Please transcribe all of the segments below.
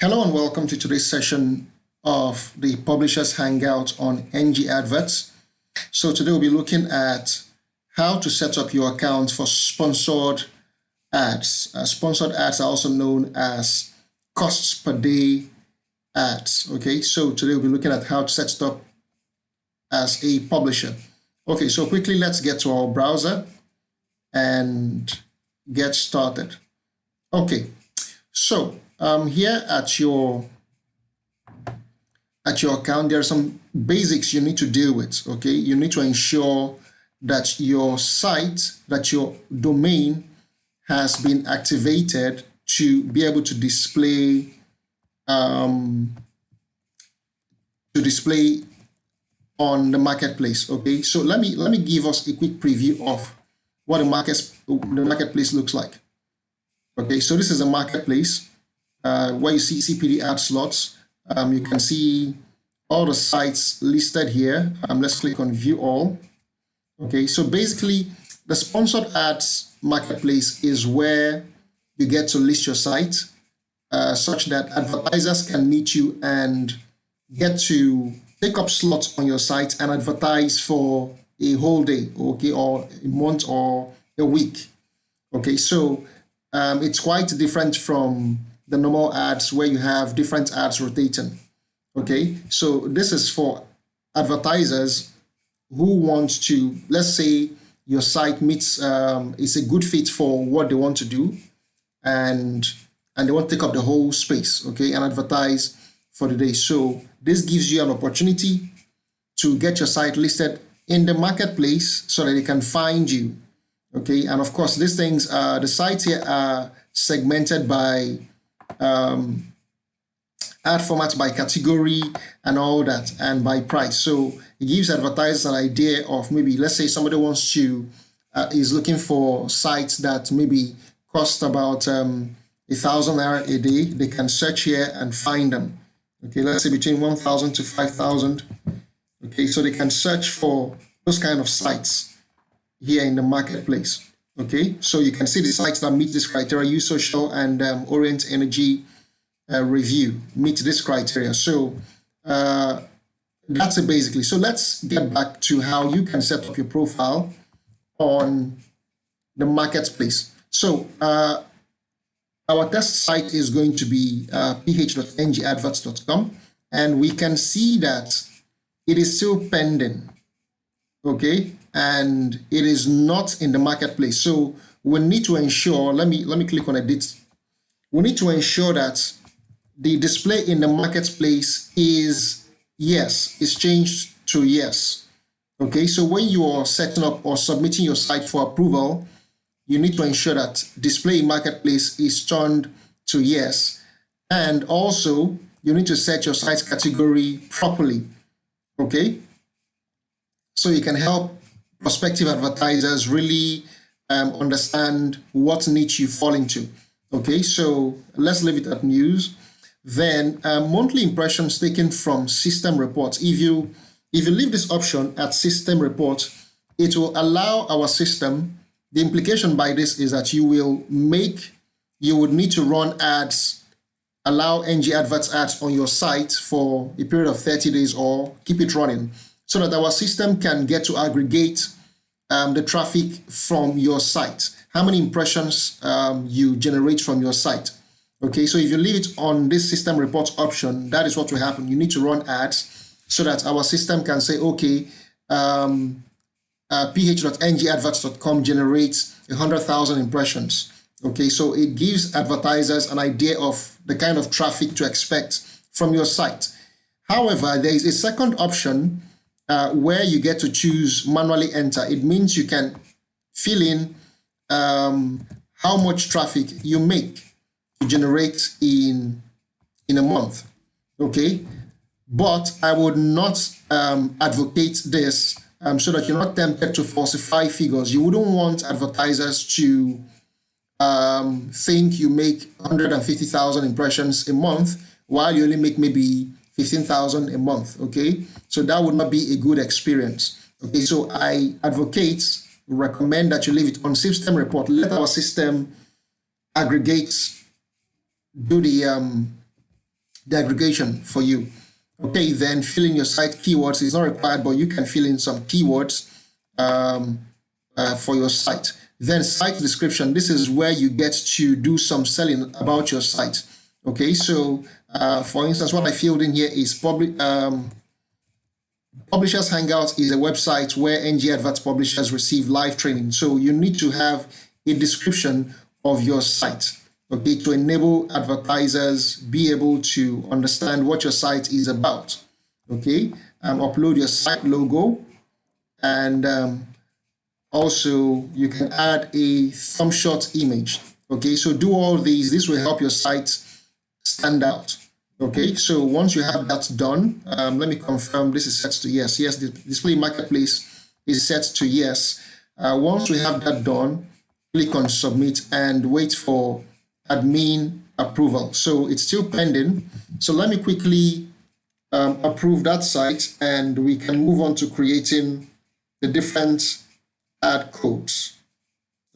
Hello and welcome to today's session of the Publishers Hangout on NG Adverts. So today we'll be looking at how to set up your account for sponsored ads. Sponsored ads are also known as costs per day ads. Okay, so today we'll be looking at how to set it up as a publisher. Okay, so quickly let's get to our browser and get started. Okay, so here at your account, there are some basics you need to deal with. Okay, you need to ensure that your site, that your domain has been activated to be able to display on the marketplace. Okay, so let me give us a quick preview of what the marketplace looks like. Okay, so this is a marketplace where you see CPD ad slots. You can see all the sites listed here. Let's click on view all. Okay, so basically the sponsored ads marketplace is where you get to list your site such that advertisers can meet you and get to take up slots on your site and advertise for a whole day, okay, or a month or a week. Okay, so it's quite different from the normal ads where you have different ads rotating. Okay, so this is for advertisers who want to, let's say your site meets, it's a good fit for what they want to do, and they want to take up the whole space, okay, and advertise for the day. So this gives you an opportunity to get your site listed in the marketplace so that they can find you. Okay, and of course these things, the sites here are segmented by ad formats, by category and all that, and by price. So it gives advertisers an idea of, maybe let's say somebody wants to is looking for sites that maybe cost about 1,000 naira a day. They can search here and find them. Okay, let's say between 1,000 to 5,000. Okay, so they can search for those kind of sites here in the marketplace. Okay, so you can see the sites that meet this criteria. Use Social and Orient Energy Review meet this criteria. So that's it basically. So let's get back to how you can set up your profile on the marketplace. So our test site is going to be ph.ngadverts.com, and we can see that it is still pending. Okay, and it is not in the marketplace. So we need to ensure, let me click on edit. We need to ensure that the display in the marketplace is yes, it's changed to yes. Okay, so when you are setting up or submitting your site for approval, you need to ensure that display in marketplace is turned to yes. And also you need to set your site's category properly. Okay, so you can help prospective advertisers really understand what niche you fall into. Okay, so let's leave it at news. Then monthly impressions taken from system reports. If you leave this option at system report, it will allow our system. The implication by this is that you would need to run ads, allow NG Adverts ads on your site for a period of 30 days or keep it running, so that our system can get to aggregate the traffic from your site, how many impressions you generate from your site. Okay, so if you leave it on this system report option, that is what will happen. You need to run ads so that our system can say, okay, ph.ngadverts.com generates 100,000 impressions. Okay, so it gives advertisers an idea of the kind of traffic to expect from your site. However, there is a second option where you get to choose manually enter. It means you can fill in how much traffic you make to generate in a month. Okay, but I would not advocate this so that you're not tempted to falsify figures. You wouldn't want advertisers to think you make 150,000 impressions a month while you only make maybe 15,000 a month. Okay, so that would not be a good experience. Okay, so I recommend that you leave it on system report. Let our system aggregate, do the the aggregation for you. Okay, then fill in your site keywords. It's not required, but you can fill in some keywords for your site. Then site description. This is where you get to do some selling about your site. Okay, so for instance, what I filled in here is Publishers Hangout is a website where NG Adverts publishers receive live training. So you need to have a description of your site, okay, to enable advertisers be able to understand what your site is about. Okay, upload your site logo, and also you can add a thumb shot image. Okay, so do all these. This will help your site stand out. Okay, so once you have that done, let me confirm this is set to yes. Yes, the display marketplace is set to yes. Once we have that done, click on submit and wait for admin approval. So it's still pending. So let me quickly approve that site, and we can move on to creating the different ad codes.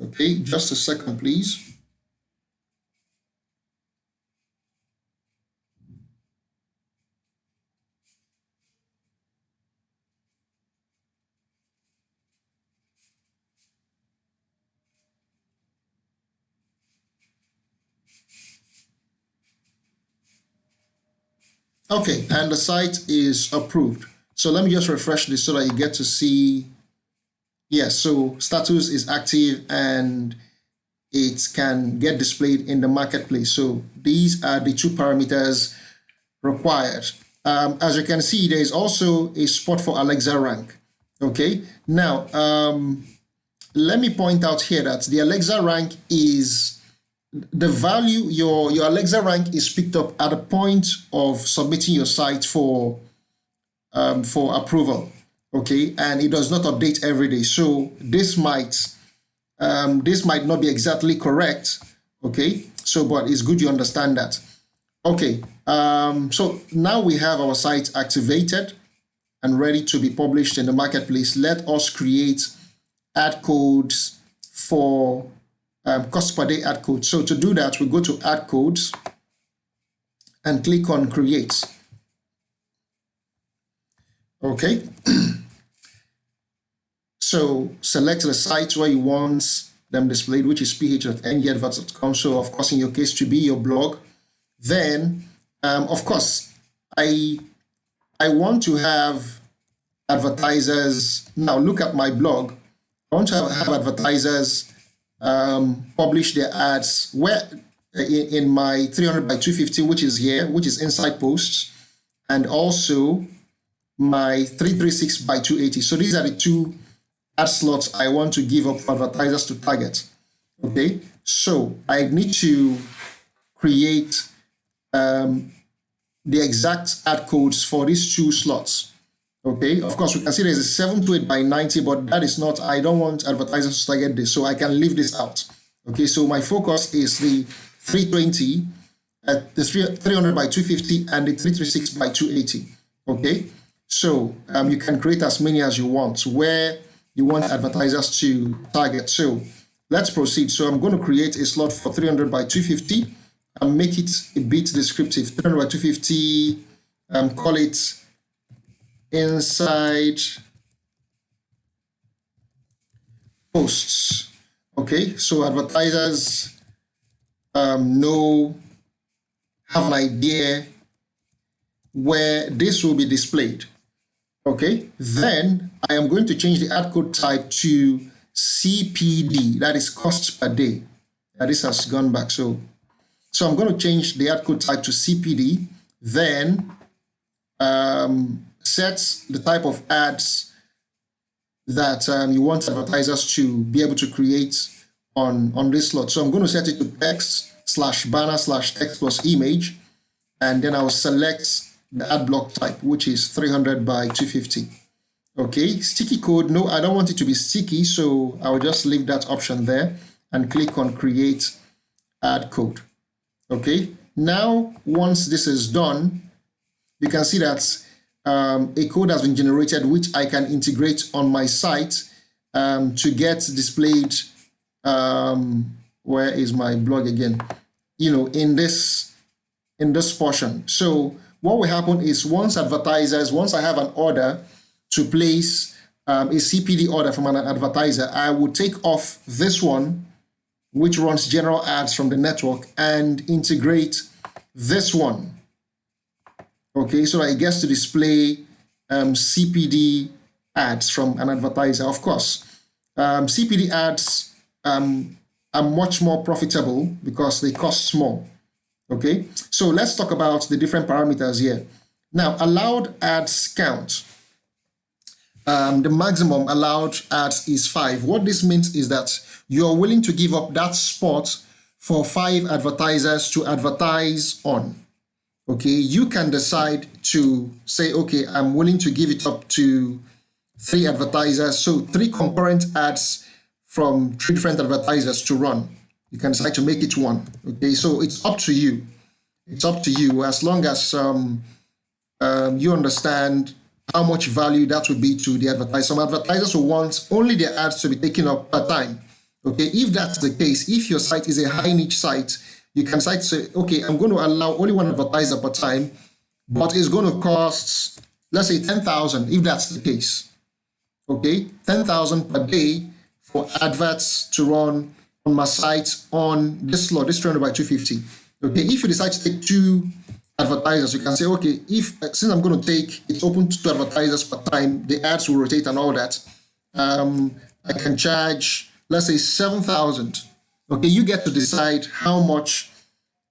Okay, just a second, please. Okay, and the site is approved. So let me just refresh this so that you get to see. Yes, so status is active and it can get displayed in the marketplace. So these are the two parameters required. As you can see, there is also a spot for Alexa rank. Okay, now let me point out here that the Alexa rank is the value, your Alexa rank is picked up at the point of submitting your site for approval. Okay, and it does not update every day, so this might not be exactly correct. Okay, so but it's good you understand that. Okay, so now we have our site activated and ready to be published in the marketplace. Let us create ad codes for cost per day ad code. So to do that, we go to ad codes and click on create. Okay. So select the site where you want them displayed, which is ph.ngadverts.com. So of course, in your case, to be your blog. Then, of course, I want to have advertisers. Now look at my blog. I want to have advertisers publish their ads where in my 300 by 250, which is here, which is inside posts, and also my 336 by 280. So these are the two ad slots I want to give up for advertisers to target. Okay, so I need to create the exact ad codes for these two slots. Okay, of course, we can see there's a 728 by 90, but that is not, I don't want advertisers to target this, so I can leave this out. Okay, so my focus is the 320, the 300 by 250, and the 336 by 280. Okay, so you can create as many as you want where you want advertisers to target. So let's proceed. So I'm going to create a slot for 300 by 250 and make it a bit descriptive. 300 by 250, call it inside posts. Okay, so advertisers have an idea where this will be displayed. Okay, then I am going to change the ad code type to CPD, that is cost per day. This has gone back. So I'm going to change the ad code type to CPD, then set the type of ads that you want advertisers to be able to create on this slot. So I'm going to set it to text/banner/text plus image, and then I'll select the ad block type, which is 300 by 250. Okay, sticky code. No, I don't want it to be sticky, so I'll just leave that option there and click on create ad code. Okay, now once this is done, you can see that a code has been generated, which I can integrate on my site to get displayed. Where is my blog again? In this in this portion. So what will happen is once I have an order to place a CPD order from an advertiser, I will take off this one, which runs general ads from the network, and integrate this one. Okay, so it gets to display CPD ads from an advertiser. Of course, CPD ads are much more profitable because they cost more. Okay, so let's talk about the different parameters here. Now, allowed ads count. The maximum allowed ads is 5. What this means is that you're willing to give up that spot for 5 advertisers to advertise on. Okay, you can decide to say, okay, I'm willing to give it up to 3 advertisers, so 3 concurrent ads from 3 different advertisers to run. You can decide to make it 1. Okay, so it's up to you. It's up to you, as long as you understand how much value that would be to the advertiser. Some advertisers will want only their ads to be taken up per time. Okay, if that's the case, if your site is a high niche site, you can decide to say, okay, I'm going to allow only 1 advertiser per time, but it's going to cost, let's say 10,000 if that's the case. Okay, 10,000 per day for adverts to run on my site on this slot, this 300 by 250. Okay, if you decide to take 2 advertisers, you can say, okay, since I'm going to take it's open to 2 advertisers per time, the ads will rotate and all that. I can charge, let's say 7,000. Okay, you get to decide how much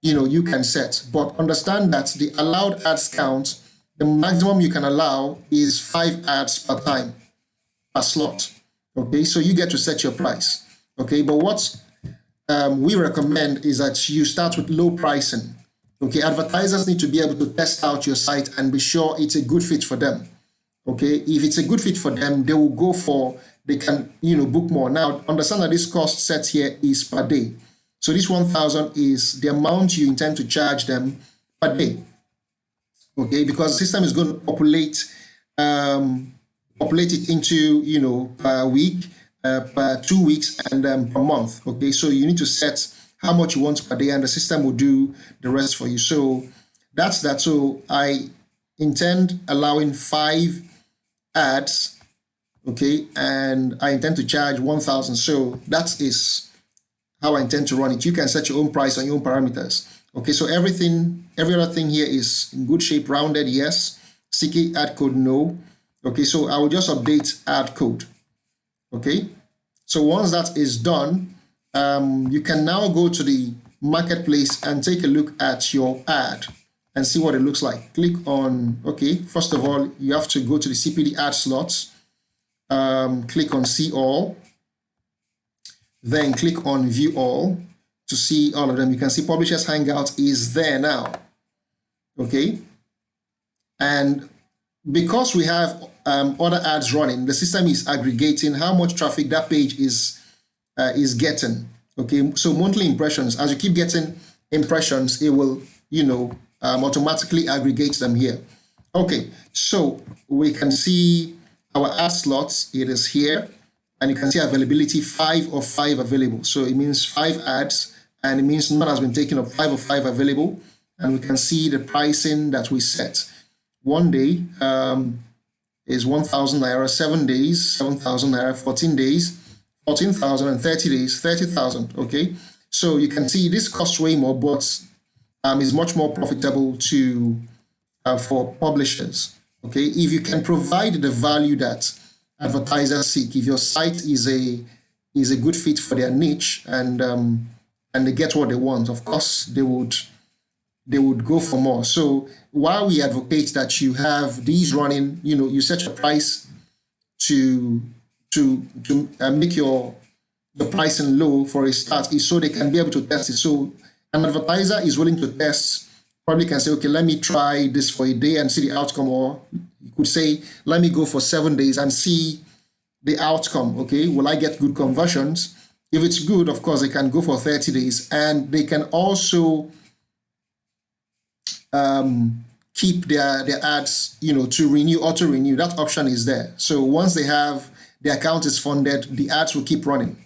you can set, but understand that the allowed ads count, the maximum you can allow is 5 ads per time per slot. Okay, so you get to set your price. Okay, but what we recommend is that you start with low pricing. Okay, advertisers need to be able to test out your site and be sure it's a good fit for them. Okay, if it's a good fit for them, they will go for, they can book more. Now, understand that this cost set here is per day. So this 1,000 is the amount you intend to charge them per day. Okay, because the system is going to populate it into per week, per 2 weeks, and per month. Okay, so you need to set how much you want per day, and the system will do the rest for you. So that's that. So I intend allowing 5 ads, okay, and I intend to charge 1,000. So that is how I intend to run it. You can set your own price on your own parameters. Okay, so every other thing here is in good shape, rounded, yes. Sticky ad code, no. Okay, so I will just update ad code. Okay, so once that is done, you can now go to the marketplace and take a look at your ad and see what it looks like. Click on, okay, first of all, you have to go to the CPD ad slots, click on see all, then click on view all to see all of them. You can see Publishers Hangout is there now. Okay, and because we have other ads running, the system is aggregating how much traffic that page is getting. Okay, so monthly impressions, as you keep getting impressions, it will automatically aggregate them here. Okay, so we can see our ad slots. It is here, and you can see availability 5 of 5 available. So it means 5 ads, and it means none has been taken up, 5 of 5 available. And we can see the pricing that we set. 1 day is 1,000 naira, 7 days 7,000 naira, 14 days 14,000, and 30 days 30,000. Okay, so you can see this costs way more, but is much more profitable to for publishers. Okay, if you can provide the value that advertisers seek, if your site is a good fit for their niche, and they get what they want, of course they would go for more. So while we advocate that you have these running, you set your price to make the pricing low for a start, is so they can be able to test it. So an advertiser is willing to test, probably can say, okay, let me try this for a day and see the outcome, or you could say, let me go for 7 days and see the outcome. Okay, will I get good conversions? If it's good, of course, they can go for 30 days, and they can also keep their ads, to renew, auto renew. That option is there. So once they have the account is funded, the ads will keep running.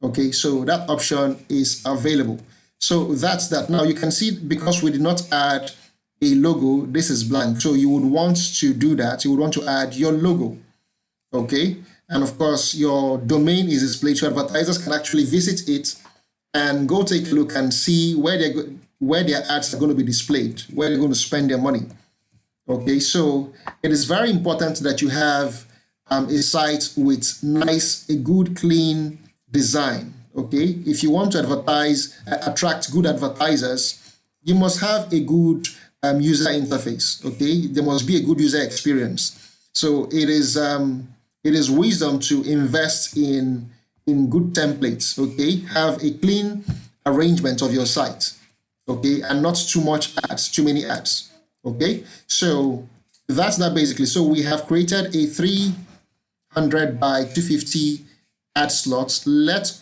Okay, so that option is available. So that's that. Now you can see, because we did not add a logo, this is blank. So you would want to do that. You would want to add your logo. Okay. And of course, your domain is displayed, so advertisers can actually visit it and go take a look and see where their ads are going to be displayed, where they're going to spend their money. Okay, so it is very important that you have a site with a good, clean design. Okay, if you want to attract good advertisers, you must have a good user interface. Okay, there must be a good user experience. So it is wisdom to invest in good templates. Okay, have a clean arrangement of your site. Okay, and not too many ads. Okay, so that's that basically. So we have created a 300 by 250 ad slots. Let's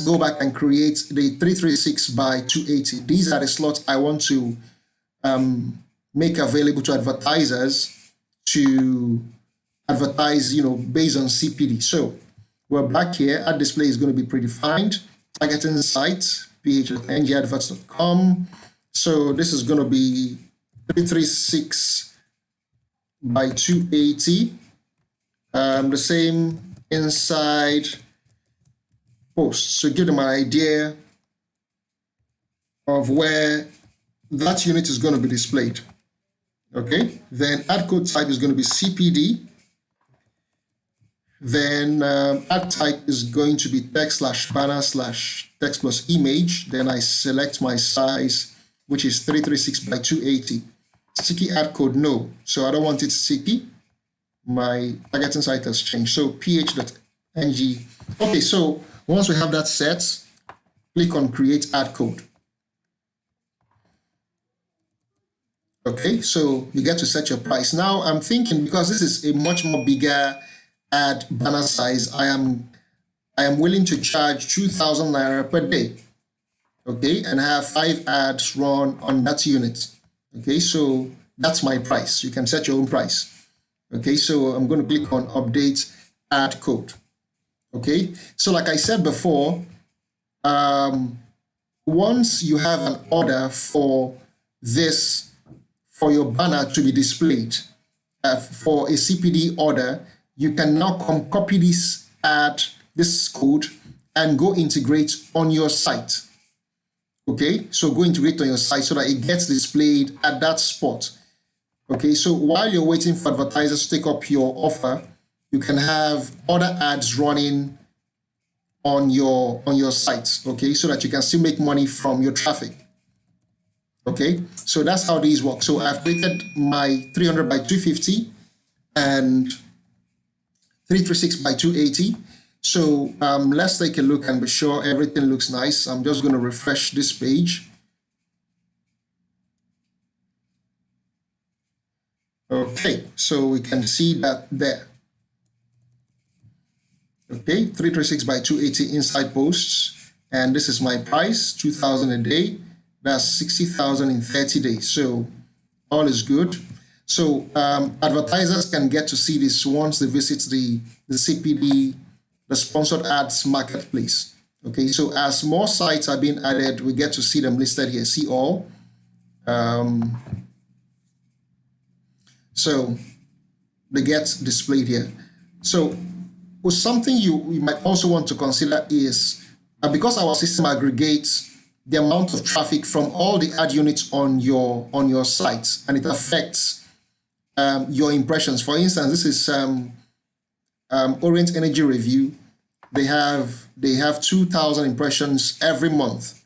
go back and create the 336 by 280. These are the slots I want to make available to advertisers to advertise, based on CPD. So we're back here. Ad display is going to be predefined. Targeting site, ph.ngadverts.com. So this is going to be 336 by 280. The same inside posts. So give them an idea of where that unit is going to be displayed. Okay. Then ad code type is going to be CPD. Then ad type is going to be text/banner/text plus image. Then I select my size, which is 336 by 280. Sticky ad code, no. So I don't want it sticky. My targeting site has changed. So ph.ng. Okay, so once we have that set, click on create ad code. Okay, so you get to set your price. Now I'm thinking, because this is a much more bigger ad banner size, I am willing to charge 2,000 naira per day. Okay, and have 5 ads run on that unit. Okay, so that's my price. You can set your own price. Okay, so I'm going to click on update ad code. Okay, so like I said before, once you have an order for your banner to be displayed for a CPD order, you can now copy this code and go integrate on your site. Okay, so go integrate on your site so that it gets displayed at that spot. Okay, so while you're waiting for advertisers to take up your offer, you can have other ads running on your site. Okay, so that you can still make money from your traffic. Okay, so that's how these work. So I've created my 300 by 250 and 336 by 280. So let's take a look and be sure everything looks nice. I'm just going to refresh this page. Okay, so we can see that there. Okay, 336 by 280 inside posts. And this is my price, 2,000 a day. That's 60,000 in 30 days. So all is good. So advertisers can get to see this once they visit the CPD, the sponsored ads marketplace. Okay, so as more sites are being added, we get to see them listed here. See all. So they get displayed here. So something you might also want to consider is because our system aggregates the amount of traffic from all the ad units on your site, and it affects your impressions. For instance, this is Orient Energy Review. They have 2,000 impressions every month.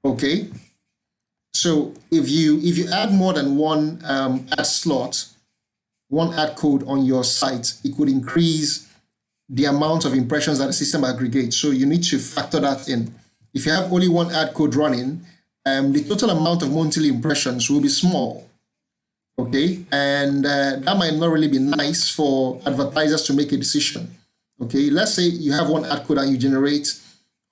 Okay, so if you add more than one ad slot, one ad code on your site, it could increase the amount of impressions that the system aggregates. So you need to factor that in. If you have only one ad code running, the total amount of monthly impressions will be small. Okay, and that might not really be nice for advertisers to make a decision. Okay, let's say you have one ad code and you generate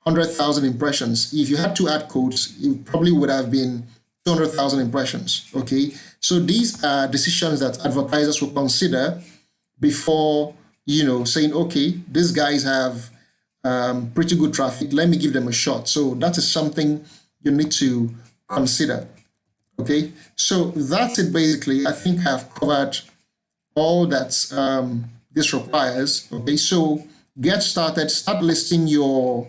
100,000 impressions. If you had 2 ad codes, it probably would have been 200,000 impressions. Okay, so these are decisions that advertisers will consider before saying, okay, these guys have pretty good traffic. Let me give them a shot. So that is something you need to consider. Okay, so that's it basically. I think I've covered all that this requires. Okay, so get started, start listing your,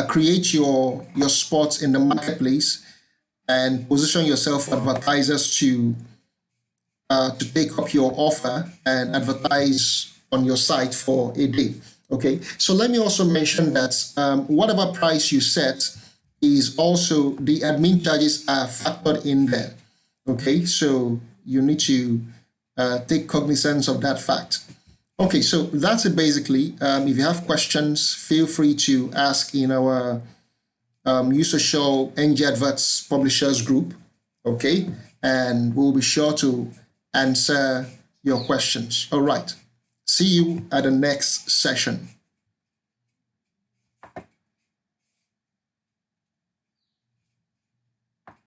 create your spots in the marketplace and position yourself for advertisers to take up your offer and advertise on your site for a day. Okay, so let me also mention that whatever price you set is also the admin charges are factored in there. Okay, so you need to take cognizance of that fact. Okay, so that's it basically. If you have questions, feel free to ask in our User Show NG Adverts Publishers Group. Okay, and we'll be sure to answer your questions. All right. See you at the next session.